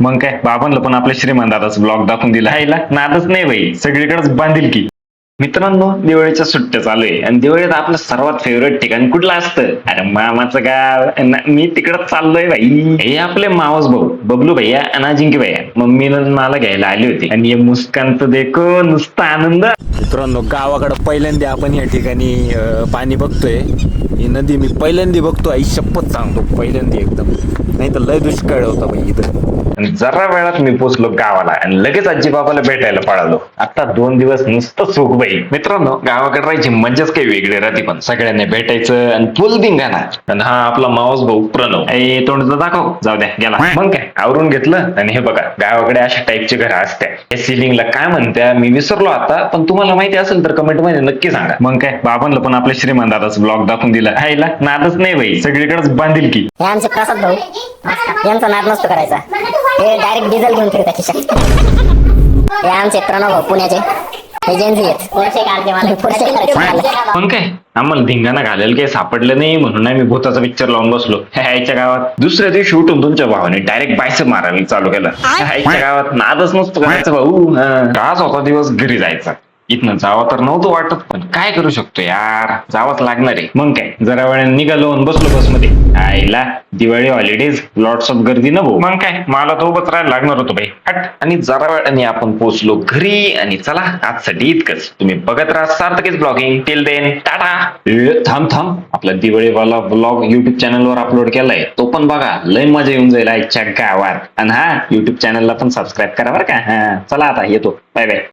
मग काय बाबांना पण आपल्या श्रीमंताचाच ब्लॉग दाखवून दिला आहे नादच नाही बाई सगळीकडेच बांधील की. मित्रांनो दिवाळीच्या सुट्ट्या चालू आहे आणि दिवाळीत आपलं सर्वात फेवरेट ठिकाण कुठलं असतं? अरे मामाचं गाव मी तिकडं चाललोय बाई. हे आपले मावस भाऊ बबलू भैया आणि अजिंक्य भैया मम्मीनं मला घ्यायला आली होती आणि मुस्कानचं देखो नुसता आनंद. मित्रांनो गावाकडे पहिल्यांदा आपण या ठिकाणी पाणी बघतोय. ही नदी मी पहिल्यांदा बघतो आई शपथ सांगतो पहिल्यांदा एकदम, नाही तर लय दुष्काळ होता बाई इथं. जरा वेळात मी पोचलो गावाला आणि लगेच आजी बाबाला भेटायला पळालो. आता 2 दिवस नुसतं सुख बाई. मित्रांनो गावाकडे राहायची मजाच काही वेगळी राहते, पण सगळ्यांनी भेटायचं आणि फुल धिंगाणा. आणि हा आपला मावस भाऊ प्रणव तोंड दाखव जाऊ द्या गेला. मग काय आवरून घेतलं आणि हे बघा गावाकडे अशा टाईपची घरं असत्या. या सिलिंगला काय म्हणत्या मी विसरलो आता, पण तुम्हाला माहिती असेल तर कमेंट मध्ये नक्की सांगा. मग काय बाबांना पण आपल्या श्रीमंताचाच ब्लॉग दाखवून दिला आहे नादच नाही बाई सगळीकडेच बांधील की. हे आमचे प्रसाद भाऊ यांचा नाद नसतो करायचा, हे डायरेक्ट डिझेल घेऊन फिरतात खिशात. हे आमचे प्रणव भाऊ पुण्याचे, हे जेनझी आहेत. मग काय आम्हाला धिंगाणा घालायला काही सापडलं नाही म्हणून आम्ही भूताचा पिक्चर लावून बसलो ह्याच्या गावात. दुसऱ्या दिवशी उठून तुमच्या भावाने डायरेक्ट बायसेप मारायला चालू केलं. ह्याच्या गावात नादच नसतो करायचं भाऊ. काच होता दिवस घरी जायचा. इथनं जावं तर नव्हतं वाटत, पण काय करू शकतो यार जावंच लागणार आहे. मग काय जरा वेळाने निघालो आणि बसलो बसमध्ये. आईला दिवाळी हॉलिडेज लॉट्स ऑफ गर्दी न भाऊ. मग काय मला तो उभंच राहायला लागणार होतो बाई हट. आणि जरा वेळाने आपण पोहोचलो घरी आणि चला आजसाठी इतकंच. तुम्ही बघत राहा सार्थकीच ब्लॉगिंग. Till then tata. थांब आपला दिवाळीवाला ब्लॉग युट्यूब चॅनलवर अपलोड केलाय, तो पण बघा लय मजा येऊन जाईल आजच्या गावात. आणि हा युट्यूब चॅनलला पण सबस्क्राईब करा बरं का. हा चला आता येतो बाय बाय.